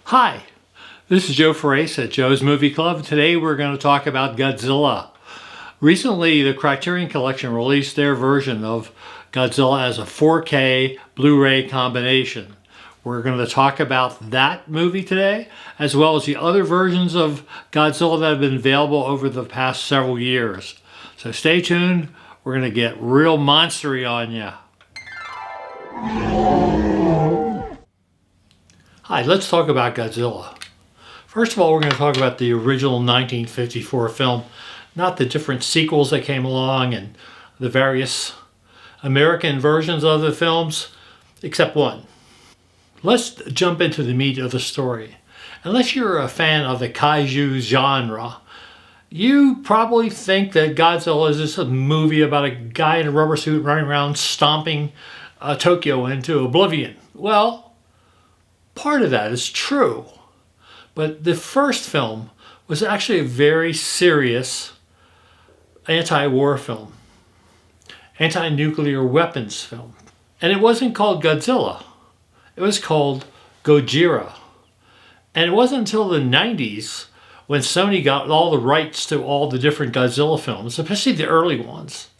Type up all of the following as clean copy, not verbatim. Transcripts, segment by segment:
Hi, this is Joe Farace at Joe's Movie Club. Today we're going to talk about Godzilla. Recently, the Criterion Collection released their version of Godzilla as a 4K Blu-ray combination. We're going to talk about that movie today, as well as the other versions of Godzilla that have been available over the past several years. So stay tuned, we're going to get real monstery on you. Hi, let's talk about Godzilla. First of all, we're going to talk about the original 1954 film, not the different sequels that came along and the various American versions of the films, except one. Let's jump into the meat of the story. Unless you're a fan of the kaiju genre, you probably think that Godzilla is just a movie about a guy in a rubber suit running around stomping Tokyo into oblivion. Well, part of that is true, but the first film was actually a very serious anti-war film, anti-nuclear weapons film. And it wasn't called Godzilla, it was called Gojira. And it wasn't until the 90s when Sony got all the rights to all the different Godzilla films, especially the early ones,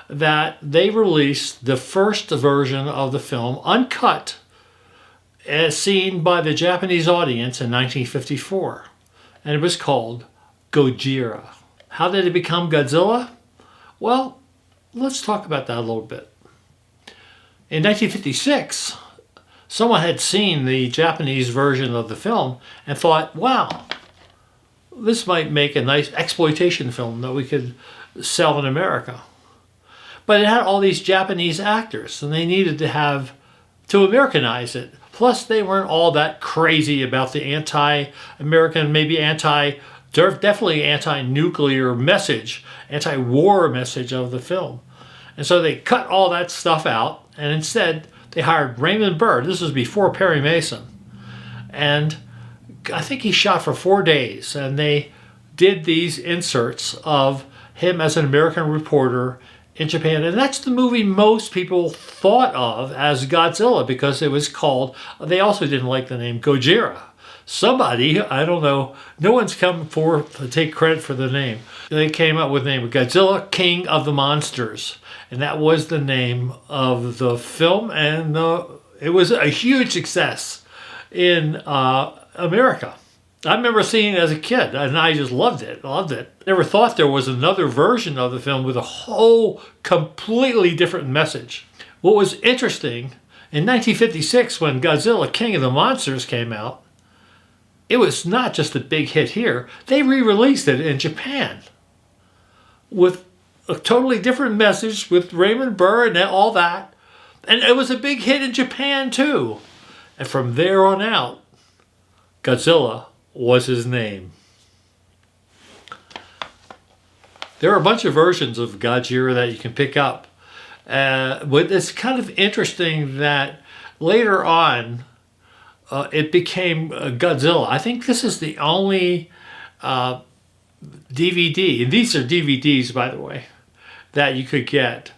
that they released the first version of the film uncut, as seen by the Japanese audience in 1954, and it was called Gojira. How did it become Godzilla? Well, let's talk about that a little bit. In 1956, someone had seen the Japanese version of the film and thought, wow, this might make a nice exploitation film that we could sell in America. But it had all these Japanese actors, and they needed to Americanize it. Plus, they weren't all that crazy about the anti-American, definitely anti-nuclear message, anti-war message of the film. And so they cut all that stuff out, and instead they hired Raymond Burr. This was before Perry Mason. And I think he shot for 4 days, and they did these inserts of him as an American reporter in Japan. And that's the movie most people thought of as Godzilla, because it was called, they also didn't like the name Gojira. Somebody, I don't know, no one's come forth to take credit for the name. They came up with the name Godzilla, King of the Monsters. And that was the name of the film, and it was a huge success in America. I remember seeing it as a kid, and I just loved it. Never thought there was another version of the film with a whole completely different message. What was interesting, in 1956, when Godzilla, King of the Monsters came out, it was not just a big hit here. They re-released it in Japan with a totally different message with Raymond Burr and all that. And it was a big hit in Japan too. And from there on out, Godzilla was his name. There are a bunch of versions of Gojira that you can pick up. But it's kind of interesting that later on, it became Godzilla. I think this is the only DVD, and these are DVDs, by the way, that you could get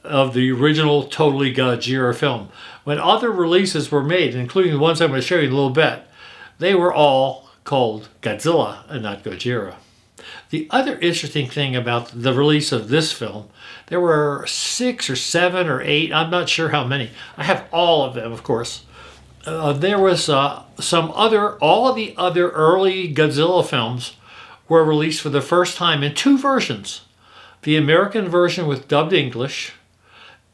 of the original totally Gojira film. When other releases were made, including the ones I'm going to show you in a little bit, they were all called Godzilla and not Gojira. The other interesting thing about the release of this film, there were 6 or 7 or 8, I'm not sure how many. I have all of them, of course. There was all of the other early Godzilla films were released for the first time in 2 versions. The American version with dubbed English,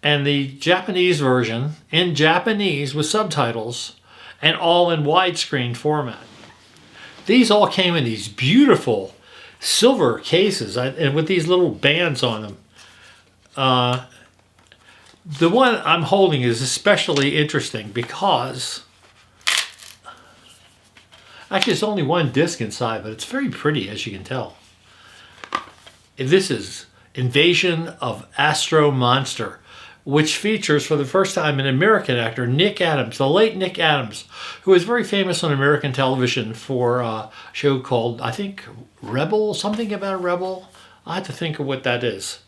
and the Japanese version in Japanese with subtitles, and all in widescreen format. These all came in these beautiful silver cases and with these little bands on them. The one I'm holding is especially interesting because actually it's only one disc inside, but it's very pretty, as you can tell. This is Invasion of Astro Monster, which features for the first time an American actor, Nick Adams, the late Nick Adams, who was very famous on American television for a show called, I think, Rebel, something about a Rebel. I have to think of what that is.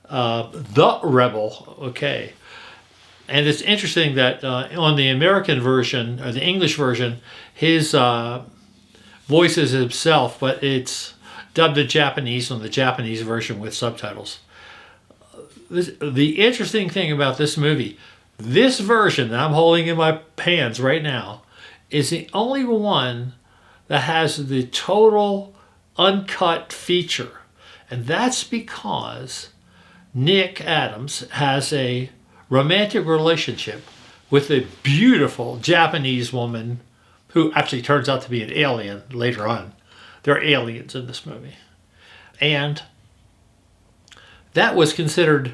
The Rebel, okay. And it's interesting that on the American version, or the English version, his voices himself, but it's dubbed in Japanese on the Japanese version with subtitles. The interesting thing about this movie, this version that I'm holding in my hands right now, is the only one that has the total uncut feature. And that's because Nick Adams has a romantic relationship with a beautiful Japanese woman who actually turns out to be an alien later on. There are aliens in this movie. And that was considered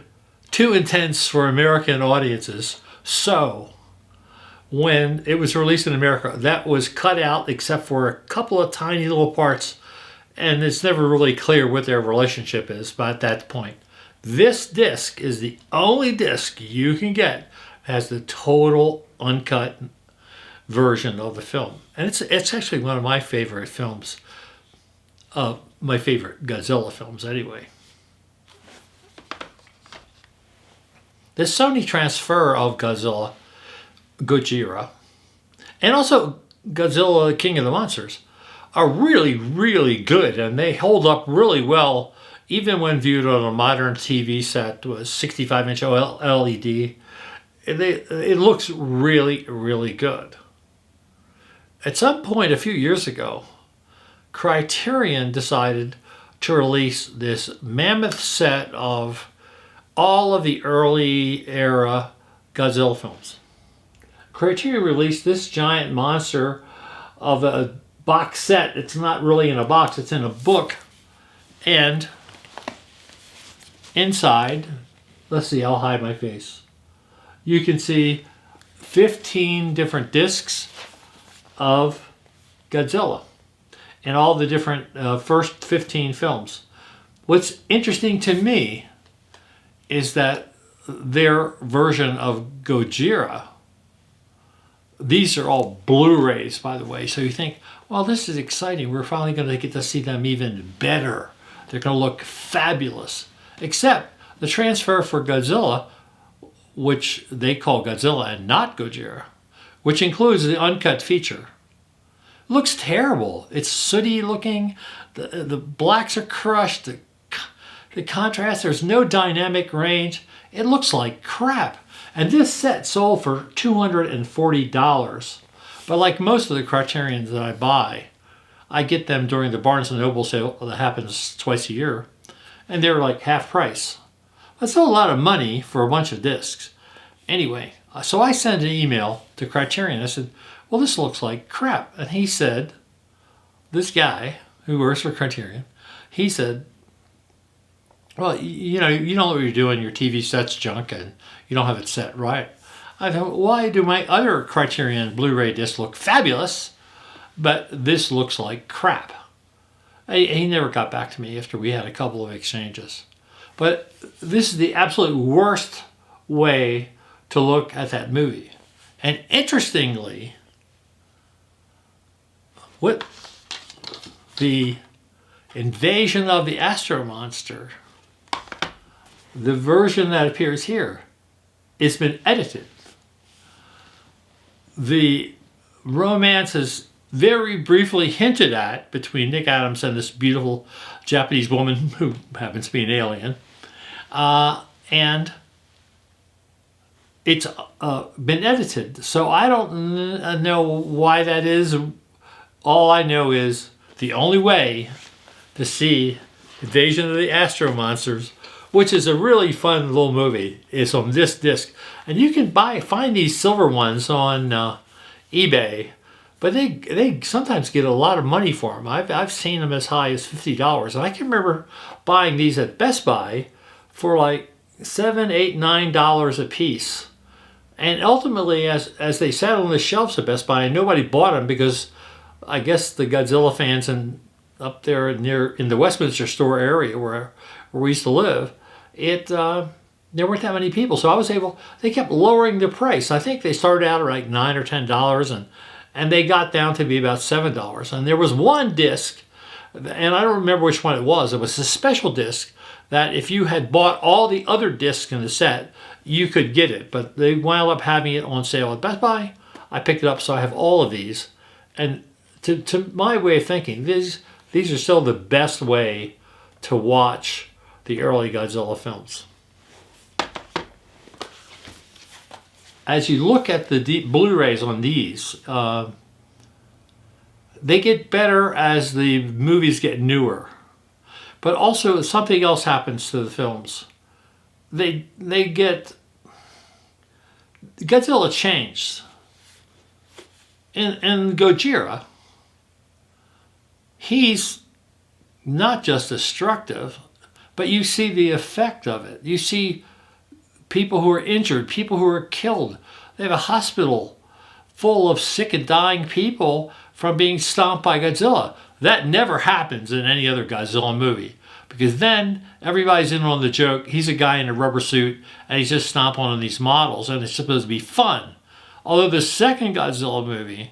too intense for American audiences. So when it was released in America, that was cut out except for a couple of tiny little parts. And it's never really clear what their relationship is by at that point. This disc is the only disc you can get that has the total uncut version of the film. And it's actually one of my favorite films. My favorite Godzilla films anyway. The Sony transfer of Gojira, and also Godzilla King of the Monsters are really, really good, and they hold up really well even when viewed on a modern TV set with 65-inch OLED. It looks really, really good. At some point a few years ago, Criterion decided to release this mammoth set of all of the early era Godzilla films. Criterion released this giant monster of a box set. It's not really in a box, it's in a book. And inside, let's see, I'll hide my face. You can see 15 different discs of Godzilla and all the different first 15 films. What's interesting to me is that their version of Gojira, these are all Blu-rays, by the way, so you think, well, this is exciting. We're finally going to get to see them even better. They're going to look fabulous. Except the transfer for Godzilla, which they call Godzilla and not Gojira, which includes the uncut feature, looks terrible. It's sooty looking. The blacks are crushed. The contrast, there's no dynamic range. It looks like crap. And this set sold for $240. But like most of the Criterions that I buy, I get them during the Barnes & Noble sale that happens twice a year. And they're like half price. That's a lot of money for a bunch of discs. Anyway, so I sent an email to Criterion. I said, well, this looks like crap. And he said, this guy who works for Criterion, he said, well, you know what you're doing, your TV set's junk and you don't have it set right. I thought, why do my other Criterion Blu-ray discs look fabulous, but this looks like crap? He never got back to me after we had a couple of exchanges. But this is the absolute worst way to look at that movie. And interestingly, what the invasion of the Astro Monster, the version that appears here, it's been edited. The romance is very briefly hinted at between Nick Adams and this beautiful Japanese woman who happens to be an alien. And it's been edited. So I don't know why that is. All I know is the only way to see Invasion of the Astro Monsters, which is a really fun little movie, is on this disc. And you can find these silver ones on eBay, but they sometimes get a lot of money for them. I've seen them as high as $50. And I can remember buying these at Best Buy for like $7, $8, $9 a piece. And ultimately, as they sat on the shelves at Best Buy, and nobody bought them because I guess the Godzilla fans up there in the Westminster store area where we used to live, there weren't that many people. So they kept lowering the price. I think they started out at like $9 or $10 and they got down to be about $7. And there was one disc, and I don't remember which one it was. It was a special disc that if you had bought all the other discs in the set, you could get it, but they wound up having it on sale at Best Buy. I picked it up, so I have all of these. And to my way of thinking, these are still the best way to watch the early Godzilla films. As you look at the Blu-rays on these, they get better as the movies get newer. But also something else happens to the films. Godzilla changed. In Gojira, he's not just destructive, but you see the effect of it. You see people who are injured, people who are killed. They have a hospital full of sick and dying people from being stomped by Godzilla. That never happens in any other Godzilla movie, because then everybody's in on the joke. He's a guy in a rubber suit and he's just stomping on these models, and it's supposed to be fun. Although the second Godzilla movie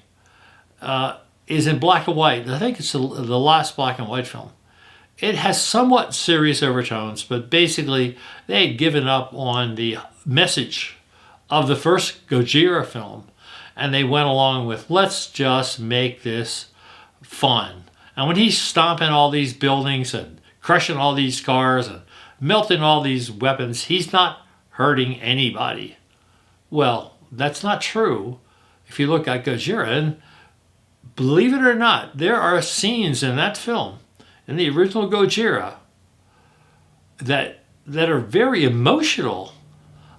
is in black and white. I think it's the last black and white film. It has somewhat serious overtones, but basically they had given up on the message of the first Gojira film, and they went along with, let's just make this fun. And when he's stomping all these buildings and crushing all these cars and melting all these weapons, he's not hurting anybody. Well, that's not true if you look at Gojira. And believe it or not, there are scenes in that film, in the original Gojira, that are very emotional.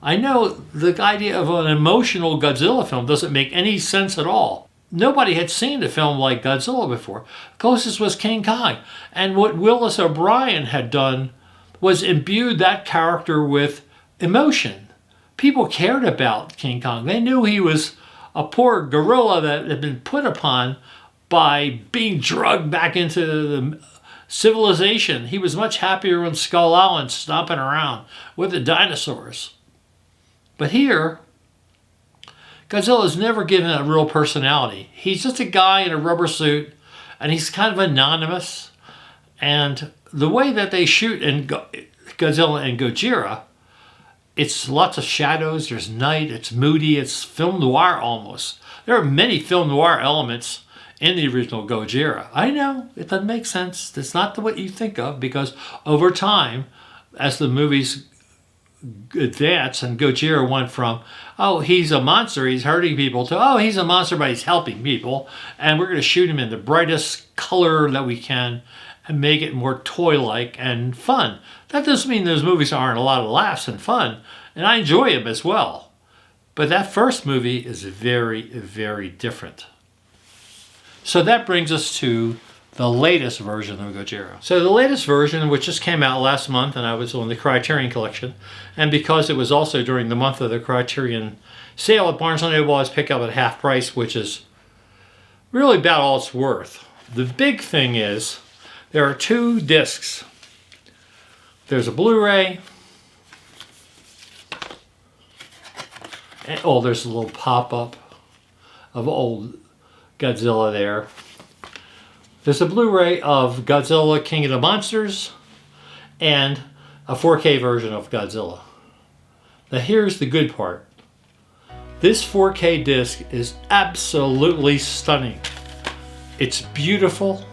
I know the idea of an emotional Godzilla film doesn't make any sense at all. Nobody had seen a film like Godzilla before. Closest was King Kong. And what Willis O'Brien had done was imbued that character with emotion. People cared about King Kong. They knew he was a poor gorilla that had been put upon by being drugged back into the civilization. He was much happier on Skull Island stomping around with the dinosaurs. But here, Godzilla's never given a real personality. He's just a guy in a rubber suit, and he's kind of anonymous. And the way that they shoot in Godzilla and Gojira, it's lots of shadows, there's night, it's moody, it's film noir almost. There are many film noir elements in the original Gojira. I know, it doesn't make sense. It's not what you think of, because over time, as the movies advance, and Gojira went from, oh, he's a monster, he's hurting people, to, oh, he's a monster, but he's helping people, and we're going to shoot him in the brightest color that we can and make it more toy-like and fun. That doesn't mean those movies aren't a lot of laughs and fun, and I enjoy them as well. But that first movie is very, very different. So that brings us to the latest version of Gojira. So the latest version, which just came out last month, and I was on the Criterion Collection, and because it was also during the month of the Criterion sale at Barnes & Noble, I was picked up at half price, which is really about all it's worth. The big thing is, there are two discs. There's a Blu-ray, and oh, there's a little pop-up of old Godzilla there. There's a Blu-ray of Godzilla King of the Monsters and a 4K version of Godzilla. Now here's the good part. This 4K disc is absolutely stunning. It's beautiful.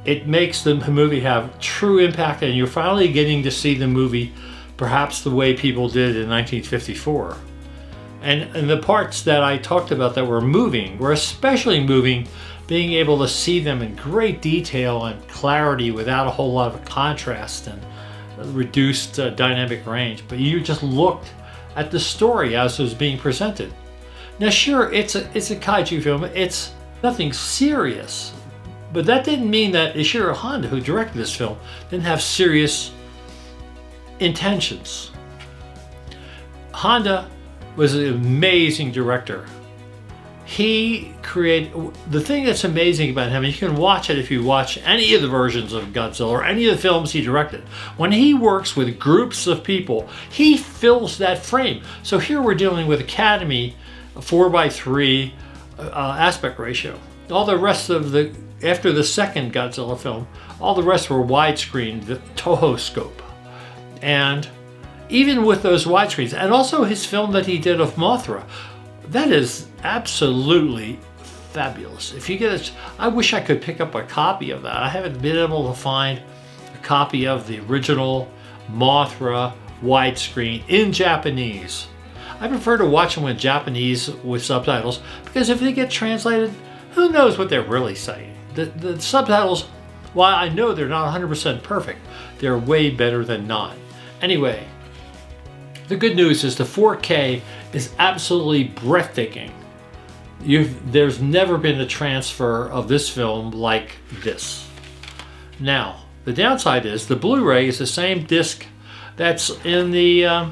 It makes the movie have true impact, and you're finally getting to see the movie perhaps the way people did in 1954. And the parts that I talked about that were moving were especially moving, being able to see them in great detail and clarity without a whole lot of contrast and reduced dynamic range. But you just looked at the story as it was being presented. Now sure, it's a kaiju film, it's nothing serious, but that didn't mean that Ishiro Honda, who directed this film, didn't have serious intentions. Honda was an amazing director. He created, the thing that's amazing about him, and you can watch it if you watch any of the versions of Godzilla or any of the films he directed, when he works with groups of people, he fills that frame. So here we're dealing with Academy 4:3 aspect ratio. All the rest of after the second Godzilla film, all the rest were widescreen, the Toho scope. And even with those widescreens. And also his film that he did of Mothra. That is absolutely fabulous. If you get it, I wish I could pick up a copy of that. I haven't been able to find a copy of the original Mothra widescreen in Japanese. I prefer to watch them with Japanese with subtitles, because if they get translated, who knows what they're really saying. The subtitles, while I know they're not 100% perfect, they're way better than not. Anyway, the good news is the 4K is absolutely breathtaking. There's never been a transfer of this film like this. Now, the downside is the Blu-ray is the same disc that's in the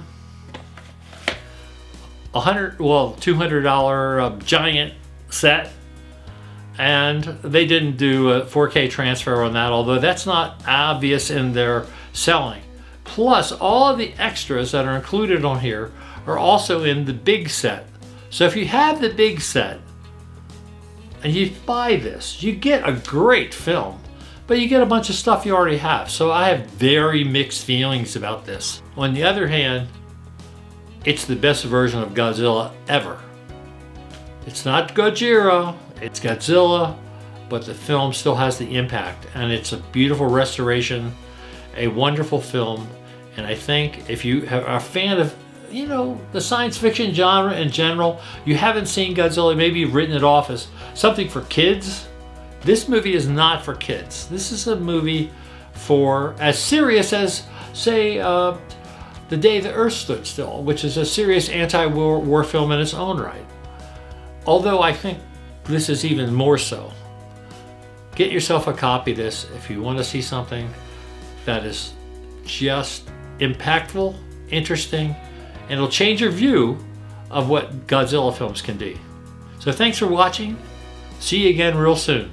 $200 giant set, and they didn't do a 4K transfer on that, although that's not obvious in their selling. Plus, all of the extras that are included on here are also in the big set. So if you have the big set and you buy this, you get a great film, but you get a bunch of stuff you already have. So I have very mixed feelings about this. On the other hand, it's the best version of Godzilla ever. It's not Gojira, it's Godzilla, but the film still has the impact, and it's a beautiful restoration, a wonderful film. And I think if you are a fan of, you know, the science fiction genre in general, you haven't seen Godzilla, maybe you've written it off as something for kids. This movie is not for kids. This is a movie for as serious as, say, The Day the Earth Stood Still, which is a serious anti-war film in its own right. Although I think this is even more so. Get yourself a copy of this if you want to see something that is just impactful, interesting, and it'll change your view of what Godzilla films can be. So thanks for watching. See you again real soon.